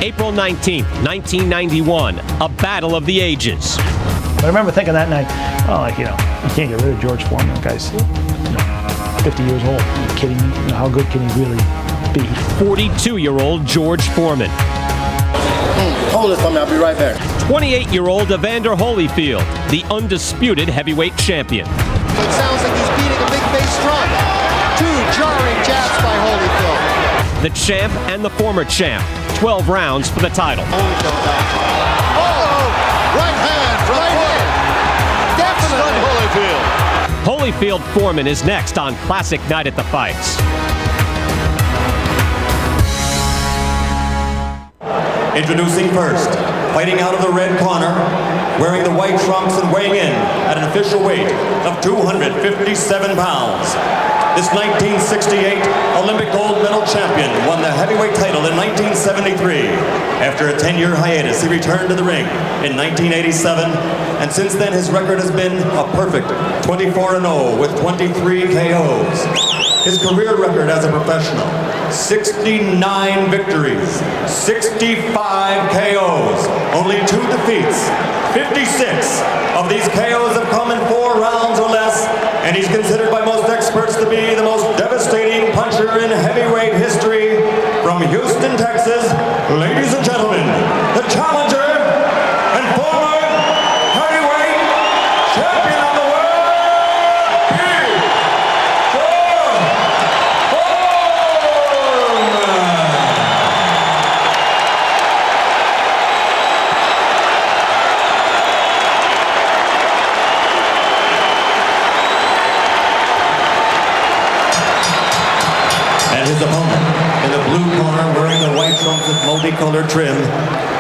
April 19th, 1991, a battle of the ages. But I remember thinking that night, you can't get rid of George Foreman. That guy's 50 years old. Are you kidding me? How good can he really be? 42-year-old George Foreman. Hold this for me, I'll be right back. 28-year-old Evander Holyfield, the undisputed heavyweight champion. It sounds like he's beating a big bass drum. 2 jarring jabs by Holyfield. The champ and the former champ. 12 rounds for the title. Holyfield back. Right hand from Foreman. Definitely. Holyfield Foreman is next on Classic Night at the Fights. Introducing first, fighting out of the red corner, wearing the white trunks and weighing in at an official weight of 257 pounds. This 1968 Olympic gold medal champion won the heavyweight title in 1973. After a 10-year hiatus, he returned to the ring in 1987, and since then his record has been a perfect 24-0 with 23 KOs. His career record as a professional, 69 victories, 65 KOs, only 2 defeats. 56 of these KOs have come in 4 rounds or less, and he's considered by most experts to be the most devastating puncher in heavyweight history. From Houston, Texas, ladies and gentlemen, the challenger and former heavyweight champion of the world, his opponent, in the blue corner, wearing the white trunks with multicolored trim,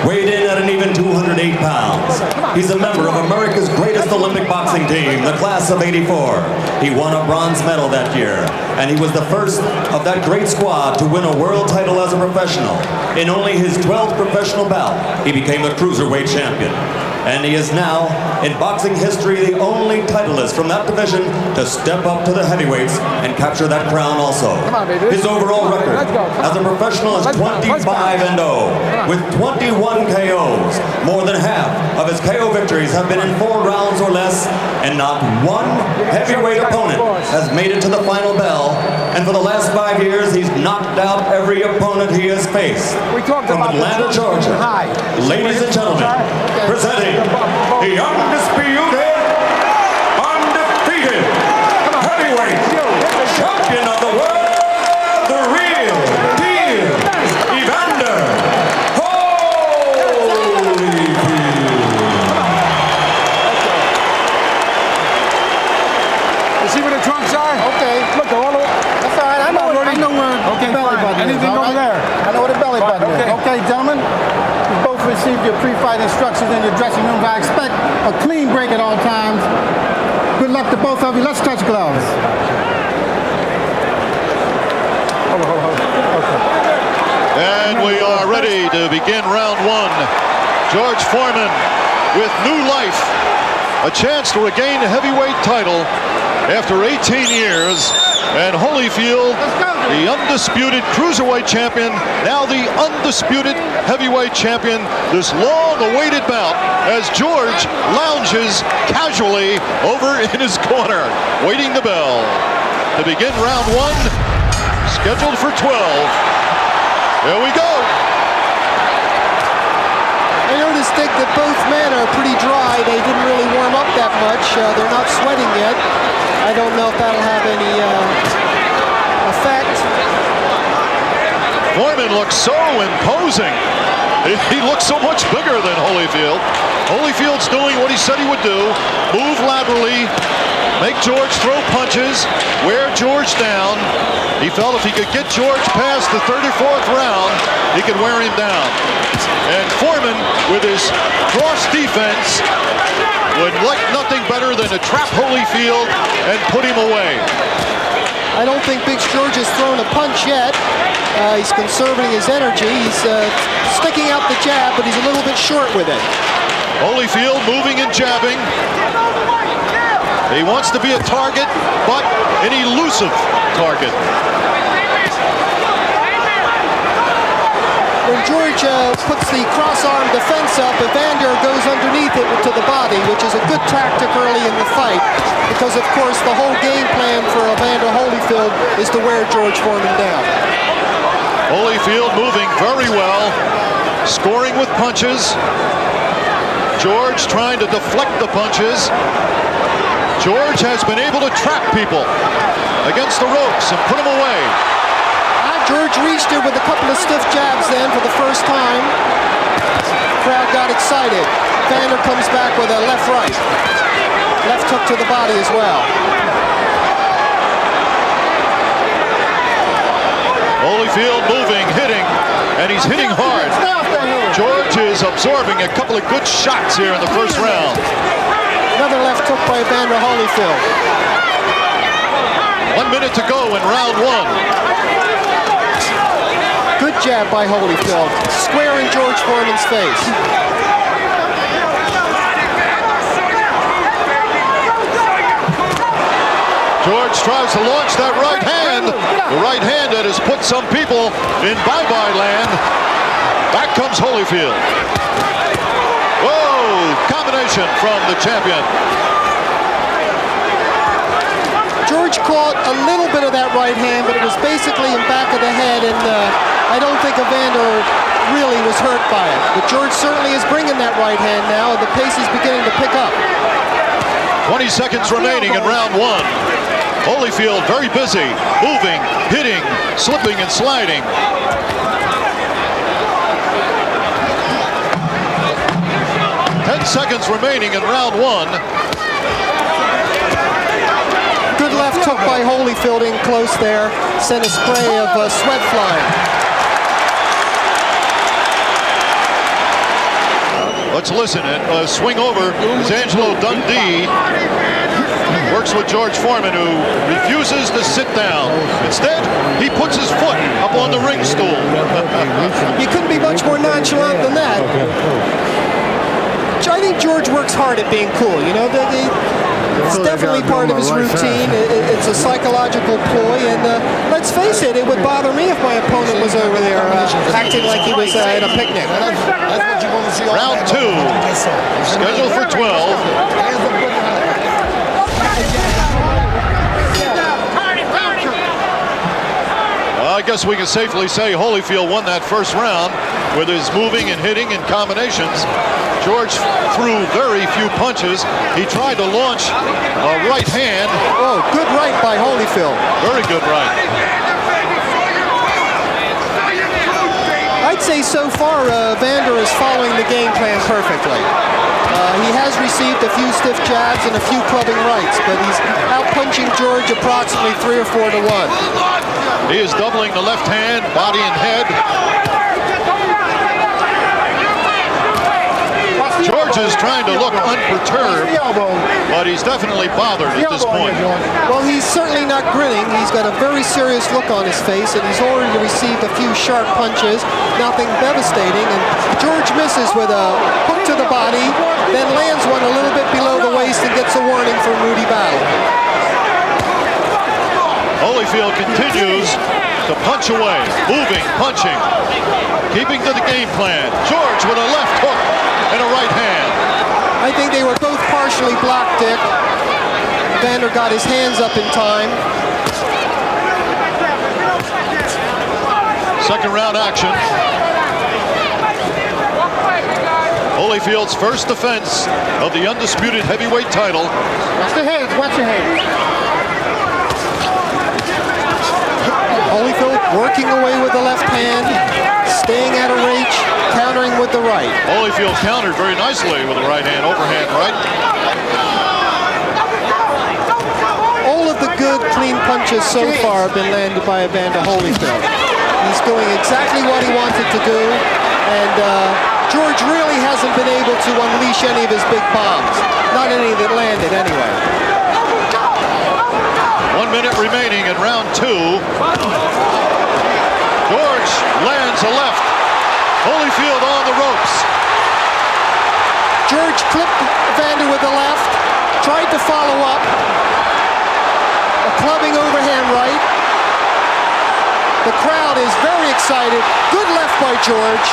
weighed in at an even 208 pounds. He's a member of America's greatest Olympic boxing team, the class of '84. He won a bronze medal that year, and he was the first of that great squad to win a world title as a professional. In only his 12th professional bout, he became the cruiserweight champion. And he is now, in boxing history, the only titleist from that division to step up to the heavyweights and capture that crown also. His overall record as a professional is 25-0 with 21 KOs. More than half of his KO victories have been in 4 rounds or less, and not one heavyweight opponent has made it to the final bell. And for the last 5 years, he's knocked out every opponent he has faced. From Atlanta, Georgia, ladies and gentlemen, presenting the undisputed, undefeated heavyweight champion of the world, the real deal, Evander Holyfield. You see where the trunks are? Okay. Look, all the way. That's all right. I know where the belly button is. Anything over there? I know where the belly button is. Okay, gentlemen. You both received your pre-fight instructions in your dressing room. I expect a clean break at all times. Good luck to both of you. Let's touch gloves. And we are ready to begin round 1. George Foreman with new life. A chance to regain the heavyweight title after 18 years. And Holyfield, the undisputed cruiserweight champion, now the undisputed heavyweight champion. This long-awaited bout as George lounges casually over in his corner, waiting the bell to begin round 1, scheduled for 12. There we go. I noticed that both men are pretty dry. They didn't really warm up that much. They're not sweating yet. I don't know if that'll have any effect. Foreman looks so imposing. He looks so much bigger than Holyfield. Holyfield's doing what he said he would do. Move laterally, make George throw punches, wear George down. He felt if he could get George past the 34th round, he could wear him down. And Foreman, with his cross defense, would like nothing better than to trap Holyfield and put him away. I don't think Big George has thrown a punch yet. He's conserving his energy. He's sticking out the jab, but he's a little bit short with it. Holyfield moving and jabbing. He wants to be a target, but an elusive target. when George puts the cross-arm defense up, Evander goes underneath it to the body, which is a good tactic early in the fight, because of course the whole game plan for Evander Holyfield is to wear George Foreman down. Holyfield moving very well, scoring with punches. George trying to deflect the punches. George has been able to trap people against the ropes and put them away. George reached it with a couple of stiff jabs then for the first time. Crowd got excited. Evander comes back with a left-right. Left hook to the body as well. Holyfield moving, hitting, and he's hitting hard. George is absorbing a couple of good shots here in the first round. Another left hook by Evander Holyfield. 1 minute to go in round one. Good jab by Holyfield, square in George Foreman's face. George tries to launch that right hand. The right hand that has put some people in bye-bye land. Back comes Holyfield. Whoa! Combination from the champion. George caught a little bit of that right hand, but it was basically in back of the head, and I don't think Evander really was hurt by it. But George certainly is bringing that right hand now, and the pace is beginning to pick up. 20 seconds remaining in round one. Holyfield very busy, moving, hitting, slipping and sliding. Seconds remaining in round one. Good left hook by Holyfield in close there. Sent a spray of sweat flying. Let's listen. Swing over is Angelo Dundee. Works with George Foreman, who refuses to sit down. Instead, he puts his foot up on the ring stool. You couldn't be much more nonchalant than that. I think George works hard at being cool. You know, it's definitely part of his routine. It's a psychological ploy, and let's face it, it would bother me if my opponent was over there acting like he was at a picnic. Round two, scheduled for 12. I guess we can safely say Holyfield won that first round with his moving and hitting and combinations. George threw very few punches. He tried to launch a right hand. Oh, good right by Holyfield. Very good right. I'd say so far Evander is following the game plan perfectly. He has received a few stiff jabs and a few clubbing rights, but he's out-punching George approximately 3 or 4 to 1. He is doubling the left hand, body and head. George is trying to look unperturbed, but he's definitely bothered at this point. Well, he's certainly not grinning. He's got a very serious look on his face, and he's already received a few sharp punches, nothing devastating, and George misses with a hook to the body, then lands one a little bit below the waist and gets a warning from Rudy Battle. Holyfield continues to punch away, moving, punching, keeping to the game plan. George with a left hook and a right hand. I think they were both partially blocked, Dick. Evander got his hands up in time. Second round action. Holyfield's first defense of the undisputed heavyweight title. Watch the heads, watch your heads. Holyfield working away with the left hand, staying out of reach, countering with the right. Holyfield countered very nicely with the right hand, overhand right. All of the good, clean punches so far have been landed by Evander Holyfield. He's doing exactly what he wanted to do, and George really hasn't been able to unleash any of his big bombs. Not any that landed, anyway. 1 minute remaining in round two. George lands a left. Holyfield on the ropes. George clipped Evander with the left, tried to follow up. A clubbing overhand right. The crowd is very excited. Good left by George.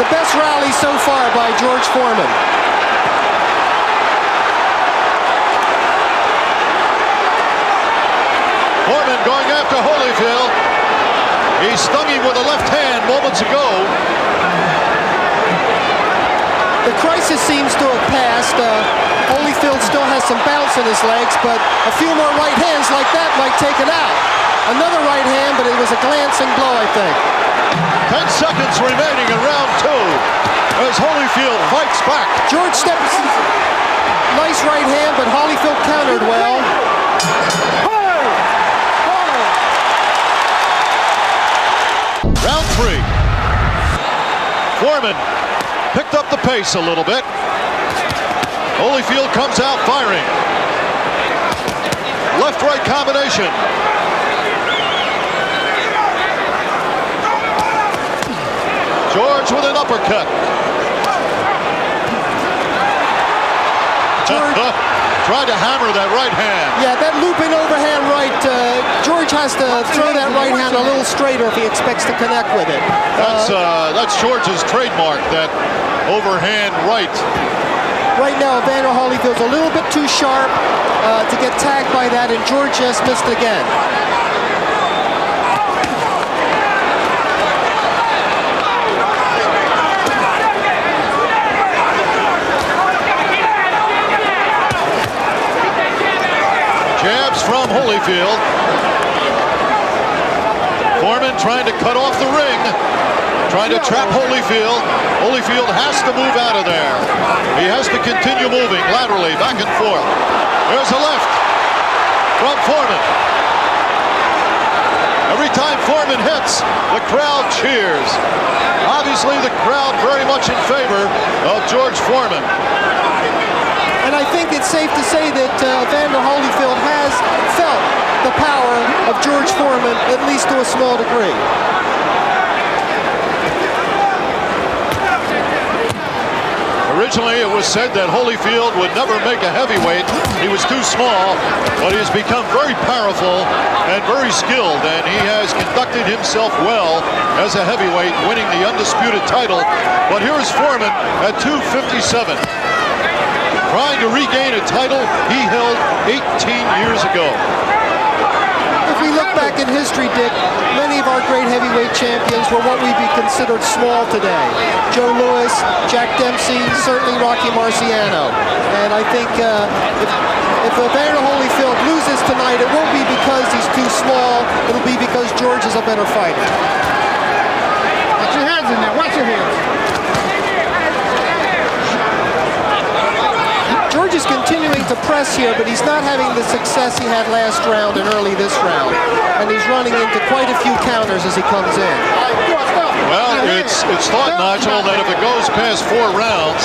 The best rally so far by George Foreman. Foreman going after Holyfield. He stung him with a left hand moments ago. The crisis seems to have passed. Holyfield still has some bounce in his legs, but a few more right hands like that might take it out. Another right hand, but it was a glancing blow, I think. 10 seconds remaining in round 2 as Holyfield fights back. George steps. Nice right hand, but Holyfield countered well. Round 3. Foreman picked up the pace a little bit. Holyfield comes out firing. Left-right combination. George with an uppercut. Tried to hammer that right hand. Yeah, that looping overhand right. George has to throw that right hand a little straighter if he expects to connect with it. That's George's trademark, that overhand right. Right now, Evander Holyfield's a little bit too sharp to get tagged by that, and George just missed again. Jabs from Holyfield. Foreman trying to cut off the ring, trying to trap Holyfield. Holyfield has to move out of there. He has to continue moving laterally, back and forth. There's a left from Foreman. Every time Foreman hits, the crowd cheers. Obviously, the crowd very much in favor of George Foreman. And I think it's safe to say that Evander Holyfield has felt the power of George Foreman, at least to a small degree. Originally, it was said that Holyfield would never make a heavyweight. He was too small, but he has become very powerful and very skilled, and he has conducted himself well as a heavyweight, winning the Undisputed title. But here's Foreman at 257. Trying to regain a title he held 18 years ago. If we look back in history, Dick, many of our great heavyweight champions were what we'd be considered small today. Joe Louis, Jack Dempsey, certainly Rocky Marciano. And I think if Evander Holyfield loses tonight, it won't be because he's too small. It'll be because George is a better fighter. Watch your hands in there. Watch your hands. George is continuing to press here, but he's not having the success he had last round and early this round. And he's running into quite a few counters as he comes in. Well, it's thought, Nigel, that if it goes past 4 rounds,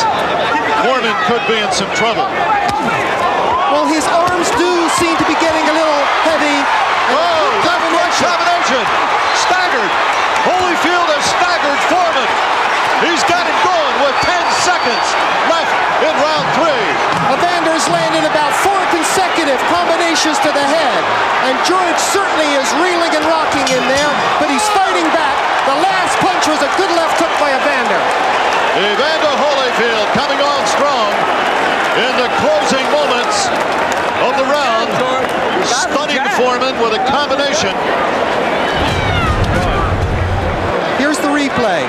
Foreman could be in some trouble. Well, his arms do seem to be getting a little heavy. Oh, left-right combination. Staggered. Holyfield has staggered Foreman. He's got him going with 10 seconds left in round 3. Evander's landed about 4 consecutive combinations to the head. And George certainly is reeling and rocking in there, but he's fighting back. The last punch was a good left hook by Evander. Evander Holyfield coming on strong in the closing moments of the round. Stunning Foreman with a combination. Here's the replay.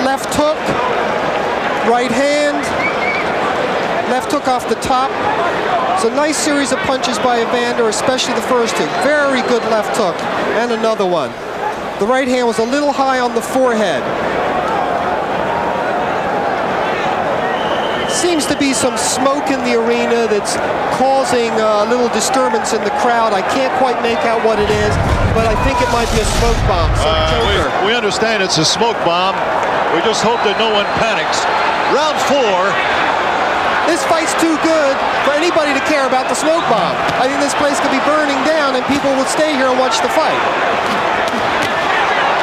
Left hook, right hand, left hook off the top. It's a nice series of punches by Evander, especially the first two. Very good left hook, and another one. The right hand was a little high on the forehead. Seems to be some smoke in the arena that's causing a little disturbance in the crowd. I can't quite make out what it is, but I think it might be a smoke bomb. We understand it's a smoke bomb. We just hope that no one panics. Round 4. This fight's too good for anybody to care about the smoke bomb. I think this place could be burning down and people would stay here and watch the fight.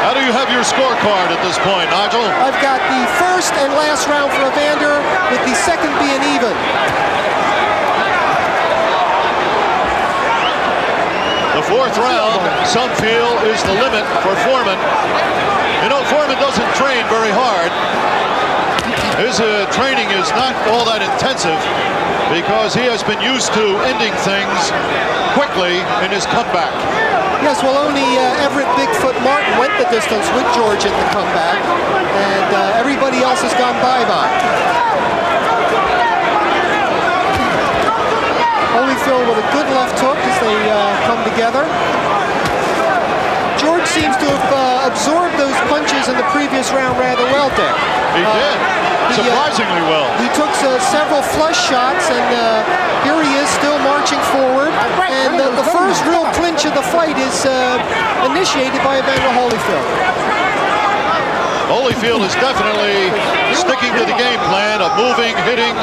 How do you have your scorecard at this point, Nigel? I've got the first and last round for Evander, with the second being even. The 4th fourth round, some feel, is the limit for Foreman. You know, Foreman doesn't train very hard. His training is not all that intensive because he has been used to ending things quickly in his comeback. Yes, well, only Everett Bigfoot Martin went the distance with George in the comeback, and everybody else has gone bye-bye. Holyfield with a good left hook as they come together. George seems to have absorbed those punches in the previous round rather well, Dick. He did, surprisingly well. He took several flush shots, and here he is still marching forward. And the first real clinch of the fight is initiated by Evander Holyfield. Holyfield is definitely sticking to the game plan of moving, hitting,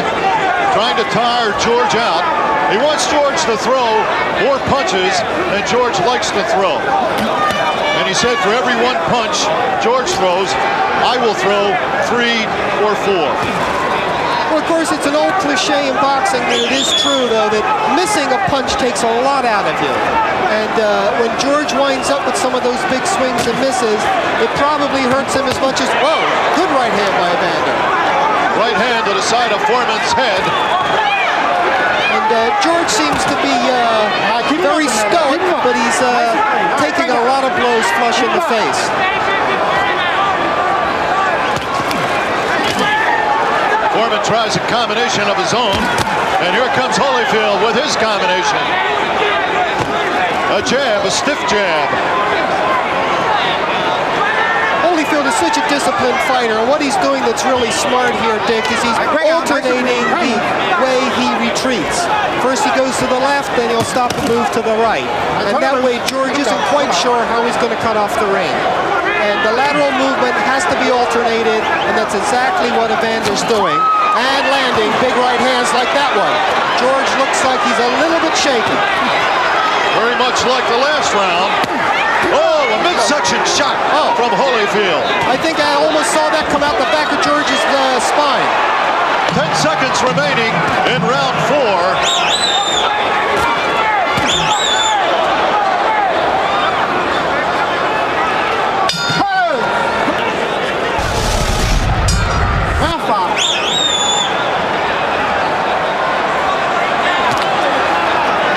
trying to tire George out. He wants George to throw more punches than George likes to throw. And he said for every one punch George throws, I will throw 3 or 4. Well, of course, it's an old cliche in boxing, and it is true, though, that missing a punch takes a lot out of you. And when George winds up with some of those big swings and misses, it probably hurts him as much as, whoa, good right hand by Evander. Right hand to the side of Foreman's head. And George seems to be very stoic, but he's taking a lot of blows flush in the face. Foreman tries a combination of his own, and here comes Holyfield with his combination. A jab, a stiff jab. Holyfield is such a disciplined fighter, and what he's doing that's really smart here, Dick, is he's alternating the way he retreats. First he goes to the left, then he'll stop and move to the right. And that way George isn't quite sure how he's going to cut off the ring. And the lateral movement has to be alternated, and that's exactly what Evander's doing. And landing big right hands like that one. George looks like he's a little bit shaky. Very much like the last round. Oh, a midsection shot from Holyfield. I think I almost saw that come out the back of George's spine. 10 seconds remaining in round 4.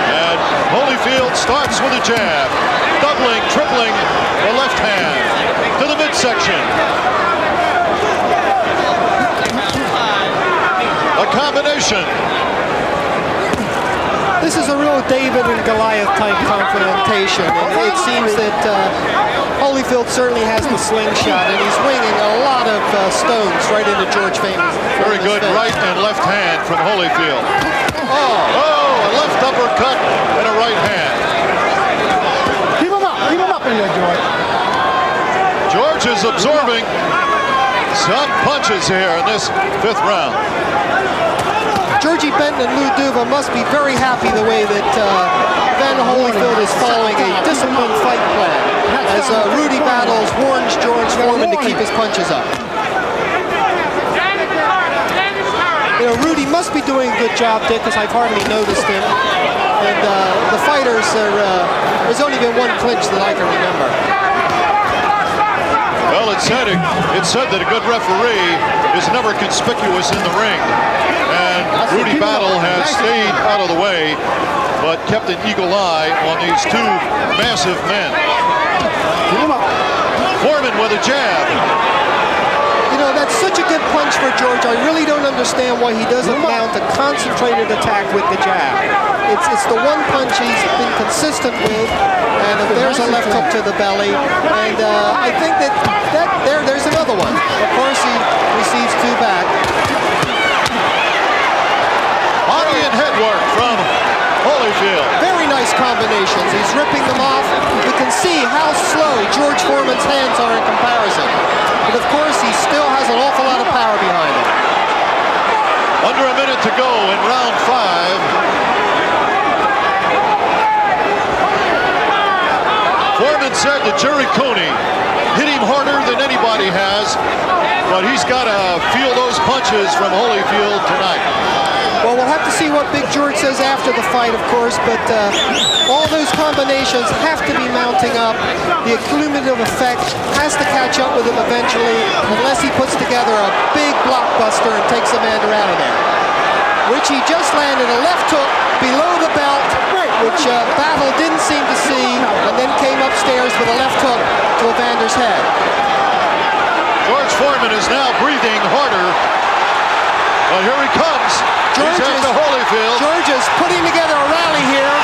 And Holyfield starts with a jab, doubling, tripling the left hand to the midsection. A combination. This is a real David and Goliath type confrontation, and it seems that Holyfield certainly has the slingshot, and he's winging a lot of stones right into George Foreman's face. Very good right and left hand from Holyfield. Oh, a left uppercut and a right hand. Keep him up in there, George. George is absorbing some punches here in this 5th round. Georgie Benton and Lou Duva must be very happy the way that Evander Holyfield is following a disciplined fight plan as Rudy Battles warns George Foreman to keep his punches up. You know, Rudy must be doing a good job, Dick, because I've hardly noticed him. And the fighters are, there's only been one clinch that I can remember. Well, it's said that a good referee is never conspicuous in the ring. And Rudy Battle has stayed out of the way, but kept an eagle eye on these two massive men. Foreman with a jab. You know, that's such a good punch for George. I really don't understand why he doesn't mount a concentrated attack with the jab. It's the one punch he's been consistent with, and there's a left hook to the belly, and I think there's another one. Of course, he receives 2 back. Body and head work from Holyfield. Very nice combinations. He's ripping them off. You can see how slow George Foreman's hands are in comparison. But of course, he still has an awful lot of power behind him. Under a minute to go in round 5. Foreman said to Jerry Cooney, hit him harder than anybody has, but he's got to feel those punches from Holyfield tonight. Well, we'll have to see what Big George says after the fight, of course, but all those combinations have to be mounting up. The cumulative effect has to catch up with him eventually, unless he puts together a big blockbuster and takes Evander out of there. Which he just landed a left hook below the belt, which Battle didn't seem to see, and then came upstairs with a left hook to Evander's head. George Foreman is now breathing harder. Well, here he comes. He's Evander Holyfield. George is putting together a rally here.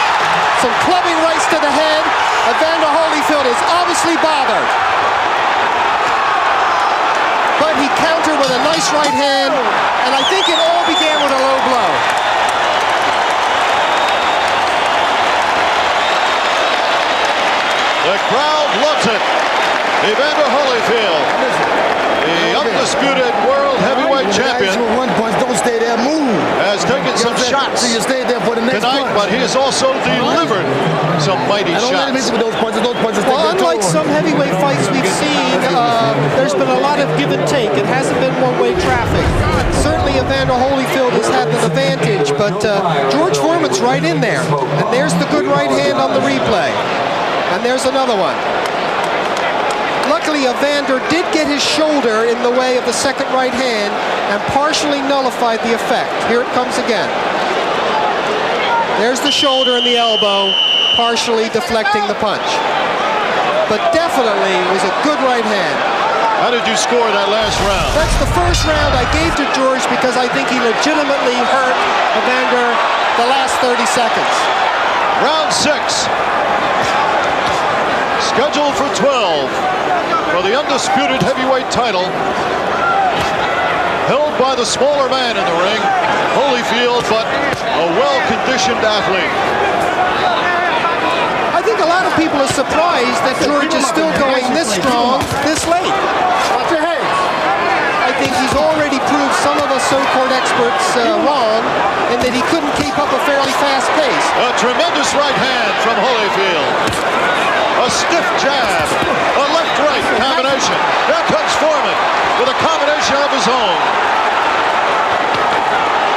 Some clubbing rights to the head. Evander Holyfield is obviously bothered. But he countered with a nice right hand, and I think it all began with a low blow. The crowd loves it. Evander Holyfield, the undisputed world heavyweight champion, Don't stay there, move. has taken some shots So you stay there for the next tonight, punch. but he has also delivered some mighty Don't let him hit shots. you with those punches. Those punches Well, take their unlike toll. some heavyweight fights we've seen, there's been a lot of give and take. It hasn't been one-way traffic. Certainly Evander Holyfield has had an advantage, but George Foreman's right in there. And there's the good right hand on the replay. And there's another one. Luckily, Evander did get his shoulder in the way of the second right hand and partially nullified the effect. Here it comes again. There's the shoulder and the elbow, partially deflecting the punch. But definitely was a good right hand. How did you score that last round? That's the first round I gave to George because I think he legitimately hurt Evander the last 30 seconds. Round 6. Scheduled for 12 for the undisputed heavyweight title. Held by the smaller man in the ring, Holyfield, but a well-conditioned athlete. I think a lot of people are surprised that George is still going this strong, this late. Watch your head. I think he's already proved some of us so-called experts wrong, and that he couldn't keep up a fairly fast pace. A tremendous right hand from Holyfield. A stiff jab, a left-right combination. Now comes Foreman with a combination of his own.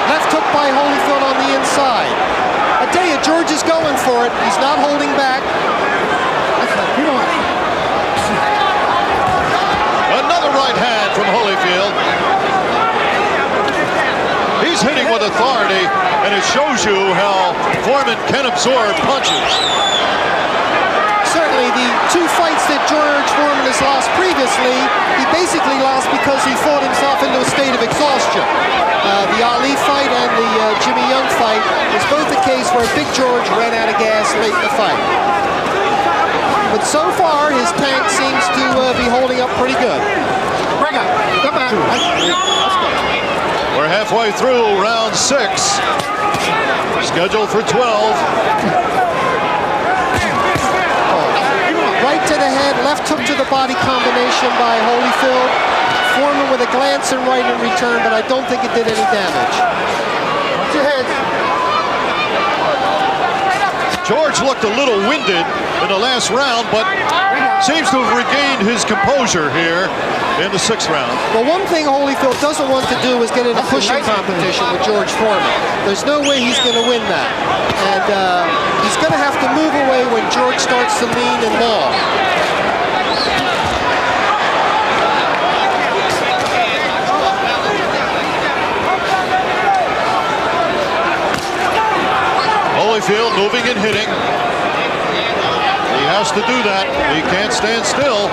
Left hook by Holyfield on the inside. I tell you, George is going for it. He's not holding back. Another right hand from Holyfield. He's hitting with authority, and it shows you how Foreman can absorb punches. Certainly, the two fights that George Foreman has lost previously, he basically lost because he fought himself into a state of exhaustion. The Ali fight and the Jimmy Young fight was both the case where Big George ran out of gas late in the fight. But so far, his tank seems to be holding up pretty good. Break up. Come back. We're halfway through round 6. Scheduled for 12. Right to the head, left hook to the body combination by Holyfield. Foreman with a glance and right in return, but I don't think it did any damage. Watch your head. George looked a little winded in the last round, but seems to have regained his composure here in the 6th round. Well, one thing Holyfield doesn't want to do is get in a pushing competition with George Foreman. There's no way he's going to win that. And he's going to have to move away when George starts to lean and maul. Holyfield moving and hitting. He has to do that. He can't stand still.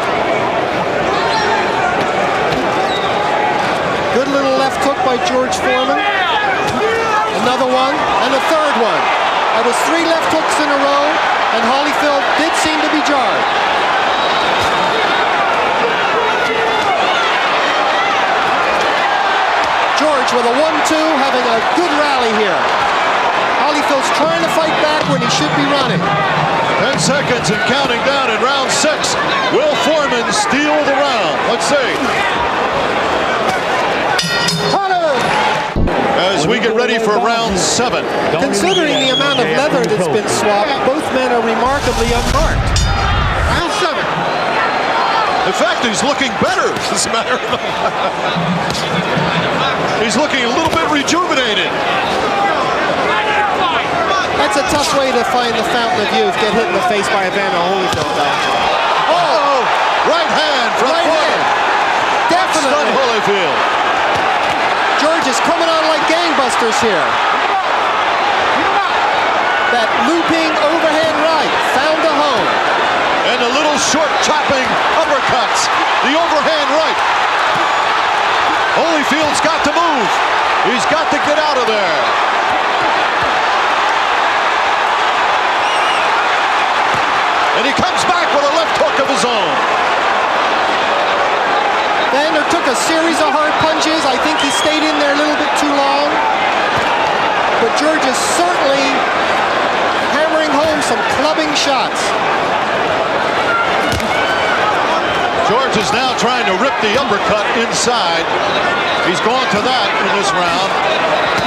Good little left hook by George Foreman. Another one, and a third one. That was 3 left hooks in a row, and Holyfield did seem to be jarred. George with a 1-2, having a good rally here. Holyfield's trying to fight back when he should be running. 10 seconds and counting down in round 6. Will Foreman steal the round? Let's see. As we get ready for round 7. Considering the amount of leather that's been swapped, both men are remarkably unmarked. Round 7. In fact, he's looking better, as a matter of fact. He's looking a little bit rejuvenated. That's a tough way to find the fountain of youth. Get hit in the face by Evander Holyfield, though. Oh! Right hand from Right Foreman. hand. Definitely. Stunned Holyfield. George is coming on like gangbusters here. That looping overhand right found a home. And the little short chopping uppercuts. The overhand right. Holyfield's got to move. He's got to get out of there. And he comes back with a left hook of his own. Evander took a series of hard punches. I think he stayed in there a little bit too long. But George is certainly hammering home some clubbing shots. George is now trying to rip the uppercut inside. He's gone to that in this round.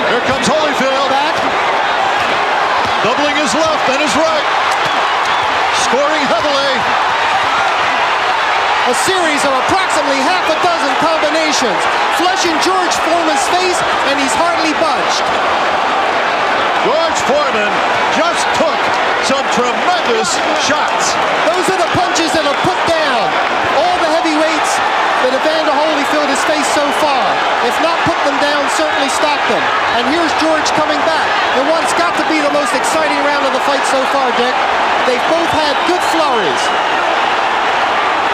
Here comes Holyfield. Back. Doubling his left and his right. Scoring heavily. A series of approximately half a dozen combinations. Flushing George Foreman's face, and he's hardly budged. George Foreman just took some tremendous shots. Those are the punches that have put down all the heavyweights that Evander Holyfield has faced so far. If not put them down, certainly stop them. And here's George coming back in what's got to be the most exciting round of the fight so far, Dick. They've both had good flurries.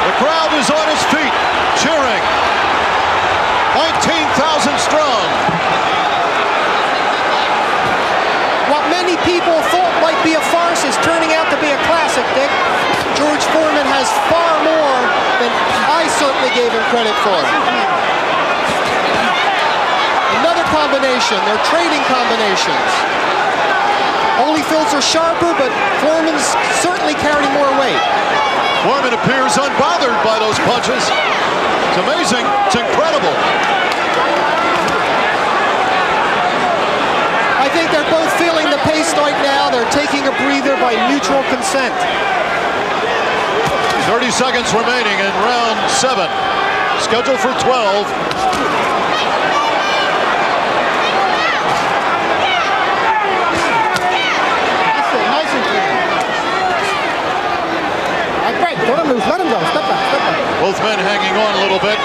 The crowd is on his feet, cheering. 19,000 strong. What many people thought might be a farce is turning out to be a classic, Dick. George Foreman has far more than I certainly gave him credit for. Another combination. They're trading combinations. Holyfield's are sharper, but Foreman's certainly carrying more weight. Foreman appears unbothered by those punches. It's amazing. It's incredible. I think they're both feeling the pace right now. They're taking a breather by mutual consent. 30 seconds remaining in round 7. Scheduled for 12. Let him go. Step back. Step back. Both men hanging on a little bit.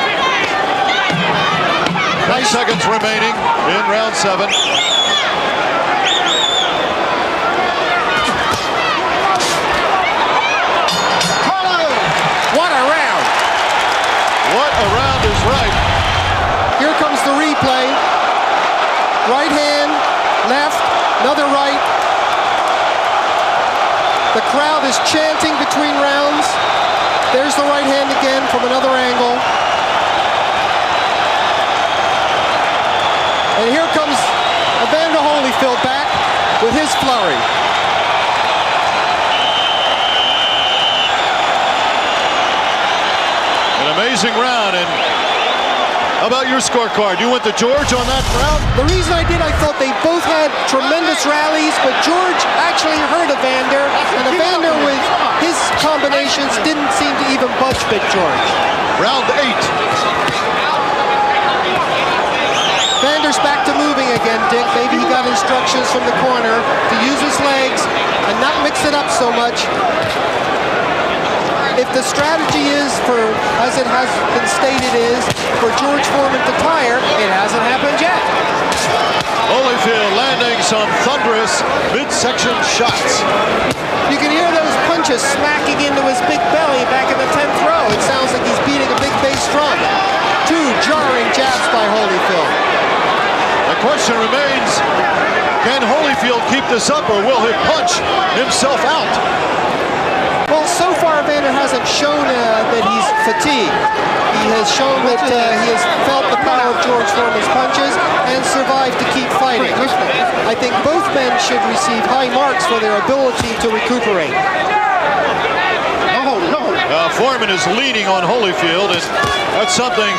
9 seconds remaining in round 7. What a round! What a round is right. Here comes the replay. Right hand, left, another right. The crowd is chanting between rounds. There's the right hand again from another angle. And here comes Evander Holyfield back with his flurry. An amazing round. And how about your scorecard? You went to George on that round? The reason I did, I thought they both had tremendous rallies, but George actually hurt Evander, and Evander with his combinations didn't seem to even budge Big George. Round 8. Evander's back to moving again, Dick. Maybe he got instructions from the corner to use his legs and not mix it up so much. If the strategy is for, as it has been stated, is for George Foreman to tire, it hasn't happened yet. Holyfield landing some thunderous midsection shots. You can hear those punches smacking into his big belly back in the 10th row. It sounds like he's beating a big bass drum. 2 jarring jabs by Holyfield. The question remains, can Holyfield keep this up or will he punch himself out? Well, so far Evander hasn't shown that he's fatigued. He has shown that he has felt the power of George Foreman's punches and survived to keep fighting. I think both men should receive high marks for their ability to recuperate. Foreman is leaning on Holyfield, and that's something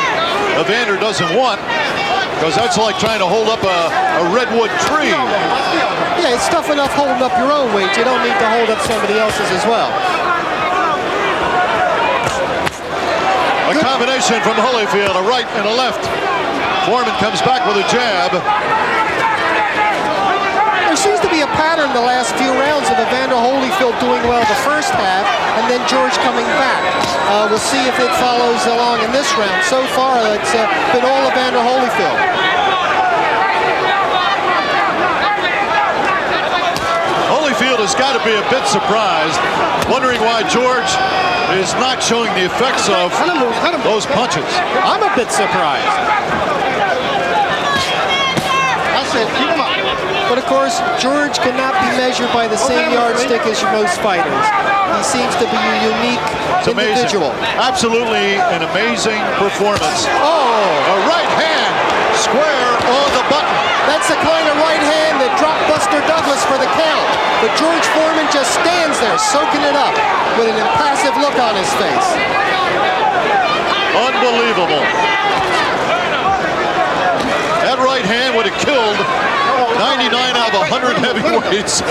Evander doesn't want, because that's like trying to hold up a redwood tree. Yeah, it's tough enough holding up your own weight. You don't need to hold up somebody else's as well. A combination from Holyfield, a right and a left. Foreman comes back with a jab. There seems to be a pattern the last few rounds of Evander Holyfield doing well the first half, and then George coming back. We'll see if it follows along in this round. So far, it's been all Evander Holyfield. Holyfield has got to be a bit surprised, wondering why George is not showing the effects of those punches. I'm a bit surprised. That's it. Keep him up. But of course, George cannot be measured by the same yardstick as most fighters. He seems to be a unique individual. Absolutely an amazing performance. Oh! A right hand square on the button. That's the kind of right hand that dropped Buster Douglas for the count. But George Foreman just stands there, soaking it up with an impassive look on his face. Unbelievable. That right hand would have killed 99 out of 100 heavyweights.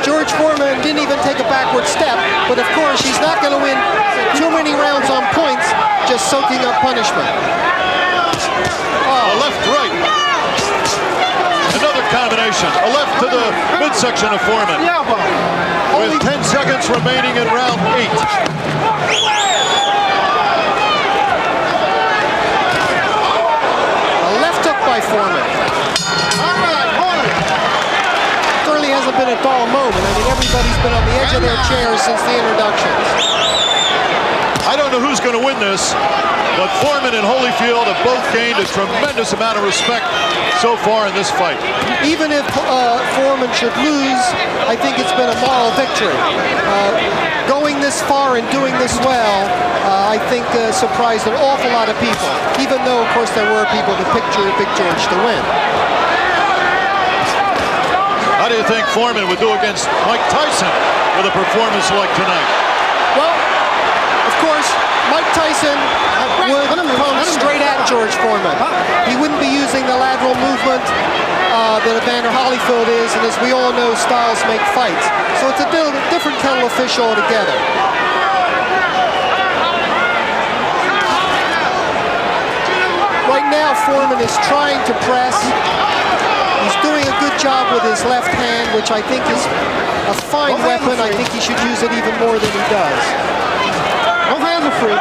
George Foreman didn't even take a backward step, but of course he's not going to win too many rounds on points just soaking up punishment. A left-right. Another combination. A left to the midsection of Foreman. With 10 seconds remaining in round 8. A left hook by Foreman. Certainly hasn't been a dull moment. I mean, everybody's been on the edge of their chairs since the introductions. I don't know who's going to win this, but Foreman and Holyfield have both gained a tremendous amount of respect so far in this fight. Even if Foreman should lose, I think it's been a moral victory. Going this far and doing this well, I think surprised an awful lot of people, even though, of course, there were people that picked Big George to win. How do you think Foreman would do against Mike Tyson with a performance like tonight? Well, of course, Mike Tyson would come straight at George Foreman. He wouldn't be using the lateral movement that Evander Holyfield is, and as we all know, styles make fights. So it's a different kettle of fish altogether. Right now, Foreman is trying to press. He's doing a good job with his left hand, which I think is a fine weapon. I think he should use it even more than he does. Both hands are free.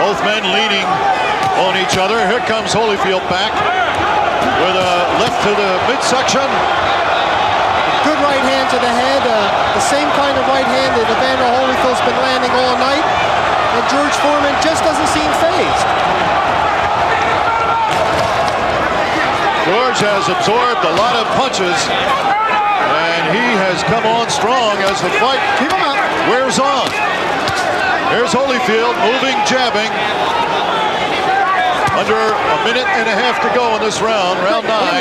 Both men leaning on each other. Here comes Holyfield back with a left to the midsection. Good right hand to the head. The same kind of right hand that Evander Holyfield's been landing all night. And George Foreman just doesn't seem fazed. George has absorbed a lot of punches, and he has come on strong as the fight wears on. Here's Holyfield moving, jabbing. Under a minute and a half to go in this round, round 9.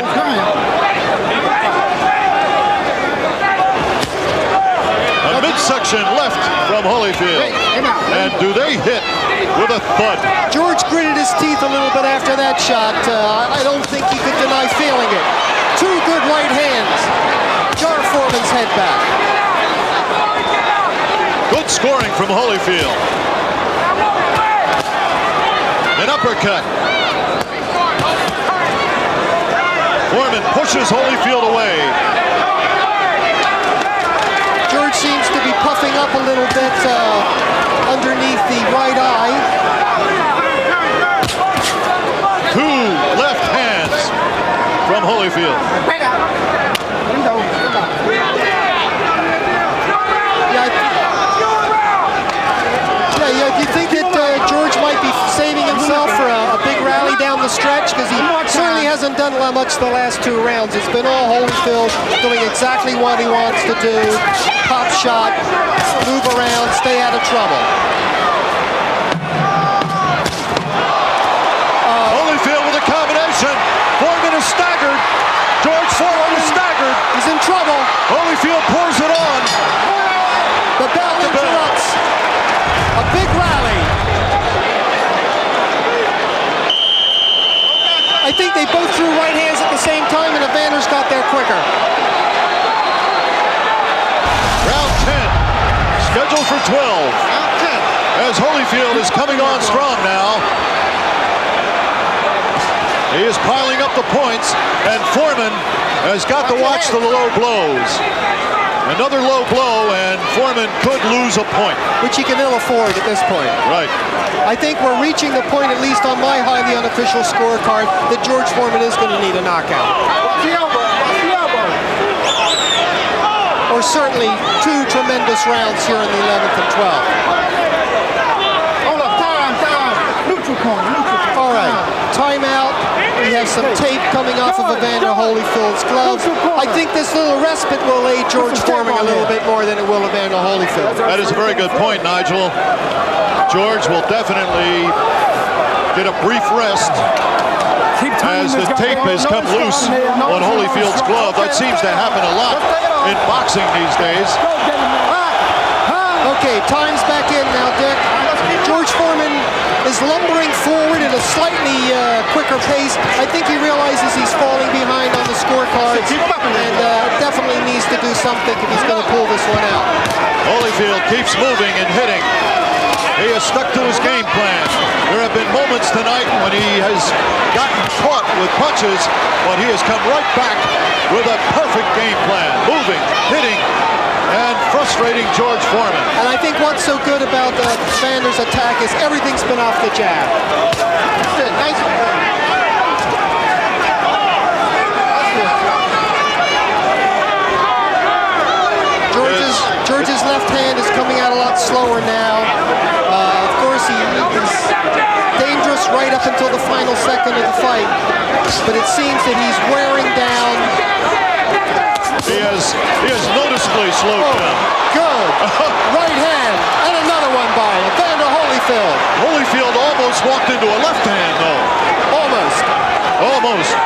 A midsection left from Holyfield. And do they hit with a thud? George gritted his teeth a little bit after that shot. I don't think he could deny feeling it. Two good right hands. Jar Foreman's head back. Good scoring from Holyfield. An uppercut. Foreman pushes Holyfield away. George seems to be puffing up a little bit underneath the right eye. Two left hands from Holyfield. You think that George might be saving himself for a big rally down the stretch? Because he certainly hasn't done much the last 2 rounds. It's been all Holyfield doing exactly what he wants to do. Pop shot, move around, stay out of trouble. Holyfield with a combination. Foreman is staggered. George Foreman is staggered. He's in trouble. Holyfield pours it on. The bell interrupts. A big rally. I think they both threw right hands at the same time, and Evander's got there quicker. Round 10, scheduled for 12. As Holyfield is coming on strong now. He is piling up the points, and Foreman has got to watch the low blows. Another low blow, and Foreman could lose a point. Which he can ill afford at this point. Right. I think we're reaching the point, at least on my highly unofficial scorecard, that George Foreman is going to need a knockout. Or certainly 2 tremendous rounds here in the 11th and 12th. Hold up, time. Neutral corner. All right, timeout. We have some tape coming off of Evander Holyfield's gloves. I think this little respite will aid George Foreman a little bit more than it will Evander Holyfield. That is a very good point, Nigel. George will definitely get a brief rest as the tape has come loose on Holyfield's glove. That seems to happen a lot in boxing these days. Okay, time's back in now, Dick. George Foreman is lumbering forward at a slightly quicker pace. I think he realizes he's falling behind on the scorecards and definitely needs to do something if he's going to pull this one out. Holyfield keeps moving and hitting. He has stuck to his game plan. There have been moments tonight when he has gotten caught with punches, but he has come right back with a perfect game plan. Moving, hitting, and frustrating George Foreman. And I think what's so good about Evander's attack is everything's been off the jab. Nice. George's left hand is coming out a lot slower now. Of course, he's dangerous right up until the final second of the fight, but it seems that he's wearing down. He has noticeably slowed down. Good. Right hand, and another one by Evander Holyfield. Holyfield almost walked into a left hand, though. Almost.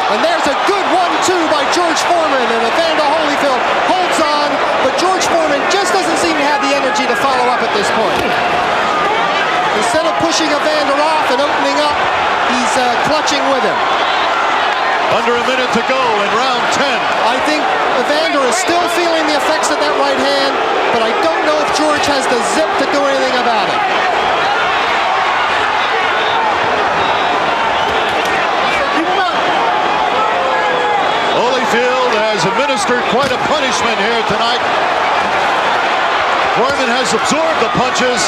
And there's a good 1-2 by George Foreman, and Evander Holyfield holds on, but George Foreman just doesn't seem to have the energy to follow up at this point. Instead of pushing Evander off and opening up, he's clutching with him. Under a minute to go in round 10. I think Evander is still feeling the effects of that right hand, but I don't know if George has the zip to do anything about it. Holyfield has administered quite a punishment here tonight. Foreman has absorbed the punches.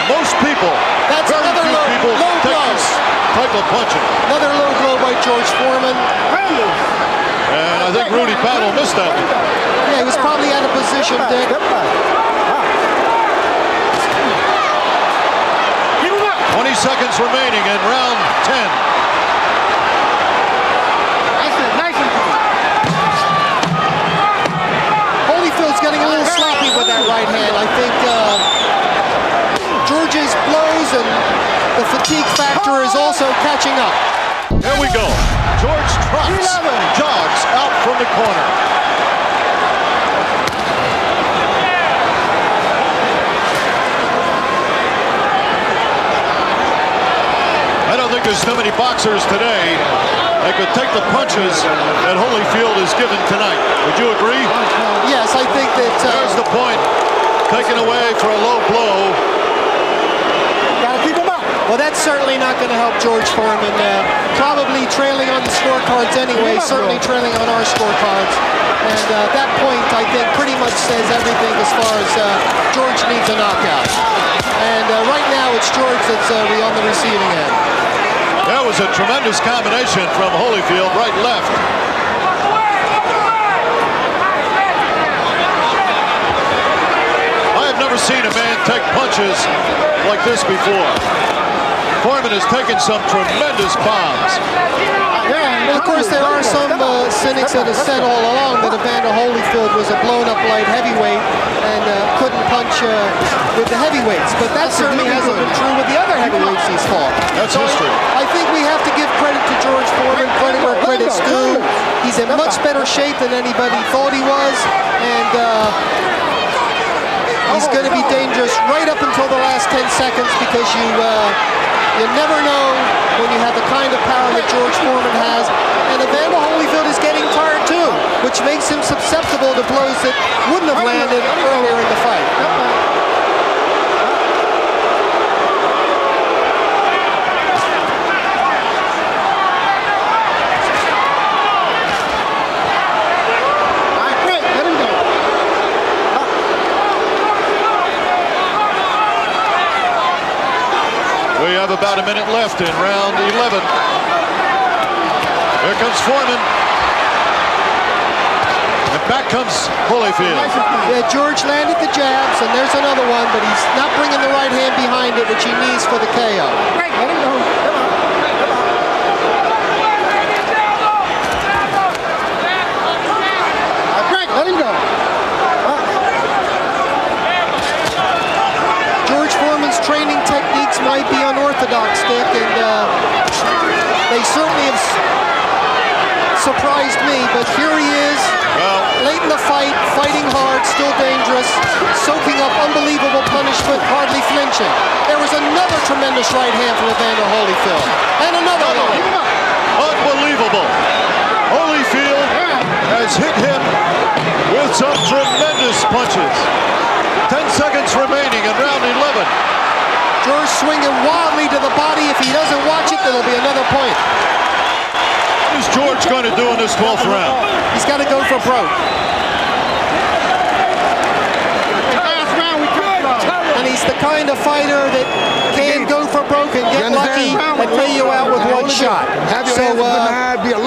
Most people, That's very another few people low take blow. this type of punching. Another low blow by George Foreman. And I think Rudy Battle missed that one. Yeah, he was probably out of position, Dick. 20 seconds remaining in round 10. Holyfield's getting a little sloppy with that right hand. I think George's blows and the fatigue factor is also catching up. There we go. George trots, jogs out from the corner. I don't think there's too many boxers today that could take the punches that Holyfield is given tonight. Would you agree? Yes, I think that... There's the point. Taken away for a low blow. Gotta keep him up. Well, that's certainly not going to help George Foreman. Probably trailing on the scorecards anyway, certainly trailing on our scorecards. And that point, I think, pretty much says everything as far as George needs a knockout. And right now, it's George that's on the receiving end. That was a tremendous combination from Holyfield, right, left. I have never seen a man take punches like this before. Foreman has taken some tremendous bombs. Well, of course, there are some cynics that have said all along that Evander Holyfield was a blown-up light heavyweight and couldn't punch with the heavyweights. But that certainly hasn't been true with the other heavyweights he's fought. That's history. I think we have to give credit to George Foreman, credit where credit's due. He's in much better shape than anybody thought he was, and he's going to be dangerous right up until the last 10 seconds because you never know when you have the kind of power that George Foreman has. And Evander Holyfield is getting tired too, which makes him susceptible to blows that wouldn't have landed earlier in the fight. about a minute left in round 11. Here comes Foreman. And back comes Holyfield. Yeah, George landed the jabs, and there's another one, but he's not bringing the right hand behind it, which he needs for the KO. Break, let him go. Come on. Break, let him go. George Foreman's training techniques might be unorthodox, Dick, and they certainly have surprised me, but here he is, late in the fight, fighting hard, still dangerous, soaking up unbelievable punishment, hardly flinching. There was another tremendous right hand from Evander Holyfield, and another one. Unbelievable. Holyfield has hit him with some tremendous punches. 10 seconds remaining in round 11. George swinging wildly to the body. If he doesn't watch it, there'll be another point. What is George going to do in this 12th round? He's got to go for broke. And he's the kind of fighter that can go for broke and get lucky and lay you out with one shot. So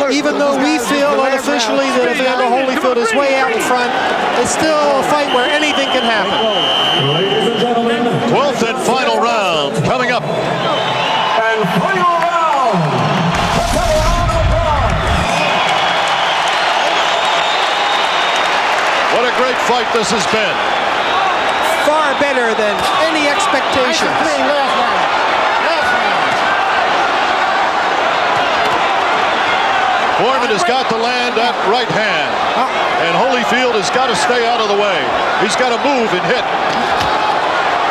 even though we feel unofficially that Evander Holyfield is way out in front, it's still a fight where anything can happen. 12th and final round coming up. And final round. What a great fight this has been. Far better than any expectations. Foreman has got to land that right hand. And Holyfield has got to stay out of the way. He's got to move and hit.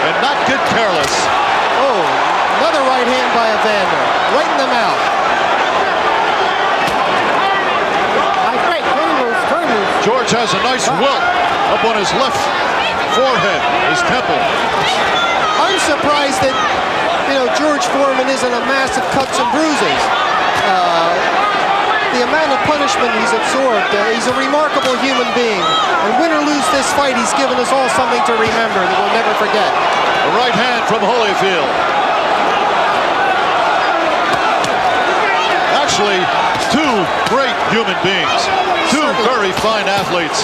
And not get careless. Oh, another right hand by Evander. Right in the mouth. George has a nice welt up on his left forehead, his temple. I'm surprised that, George Foreman isn't a massive cuts and bruises. The amount of punishment he's absorbed, he's a remarkable human being. And win or lose this fight, he's given us all something to remember that we'll never forget. A right hand from Holyfield. Actually, two great human beings. Two very fine athletes.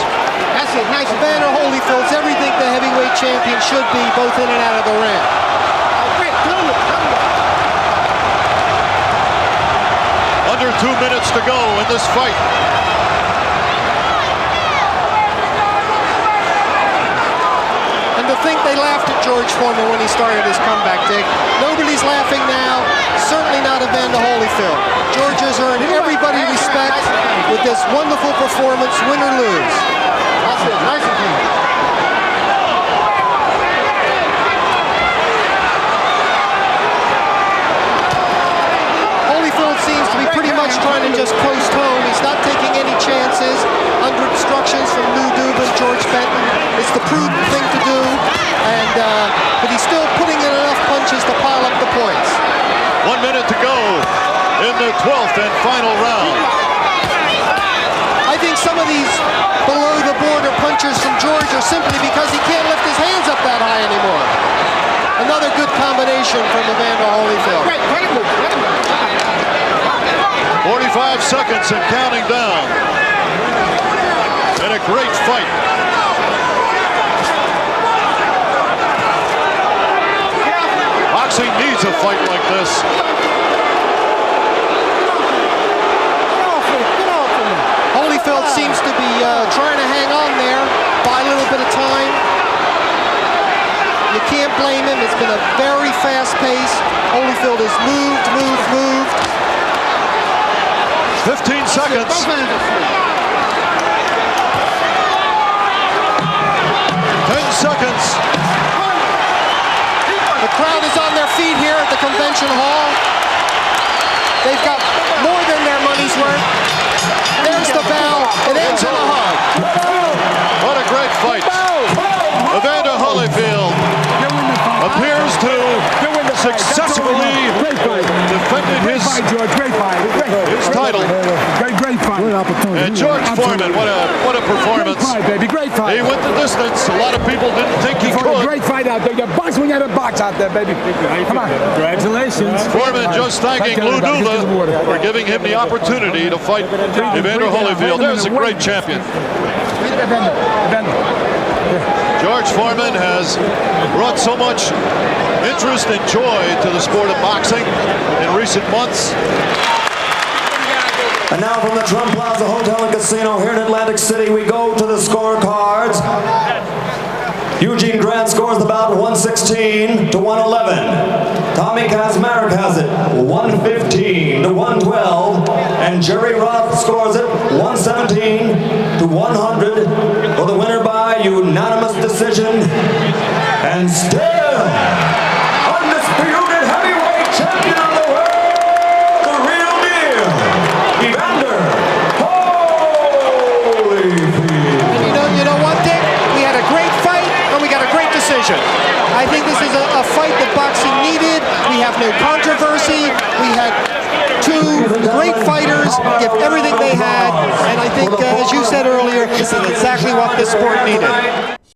That's it. Nice. Evander Holyfield's everything the heavyweight champion should be, both in and out of the ring. Under 2 minutes to go in this fight. And to think they laughed at George Foreman when he started his comeback, Dick. Nobody's laughing now. Certainly not Evander Holyfield. George has earned everybody respect with this wonderful performance, win or lose. That's it. Nice of him. Holyfield seems to be pretty much trying to just coast home. He's not taking any chances under instructions from Lou Dubin, George Benton. It's the prudent thing to do, but he's still putting in enough punches to pile up the points. 1 minute to go in the 12th and final round. I think some of these below-the-border punches from George are simply because he can't lift his hands up that high anymore. Another good combination from Evander Holyfield. 45 seconds and counting down. And a great fight. Boxing needs a fight like this. Holyfield seems to be trying to hang on there, buy a little bit of time. You can't blame him. It's been a very fast pace. Holyfield has moved. 15 seconds. 10 seconds. The crowd is on their feet here at the convention hall. They've got more than their money's worth. There's the bell. It ends in a hug. What a great fight. Evander Holyfield appears to successfully defended his title. Great fight. an opportunity. And George Foreman, what a performance. Great fight, baby. Great fight. He went the distance. A lot of people didn't think he Fought a could. great fight out there. You box when you have a box out there, baby. Come on. Congratulations. Foreman just thanking Lou Duva for giving him the opportunity to fight Evander Holyfield. There's a great champion. George Foreman has brought so much interest and joy to the sport of boxing in recent months. And now from the Trump Plaza Hotel and Casino here in Atlantic City, we go to the scorecards. Eugene Grant scores the bout 116 to 111. Tommy Kazmarek has it 115 to 112. And Jerry Roth scores it 117 to 100 for the winner by unanimous decision. And still, undisputed heavyweight champion of the world, the real deal, Evander Holyfield. You know what, Dick? We had a great fight, and we got a great decision. I think this is a fight that boxing needed. We have no controversy. We had two great fighters give everything they had, and I think, as you said earlier, this is exactly what this sport needed.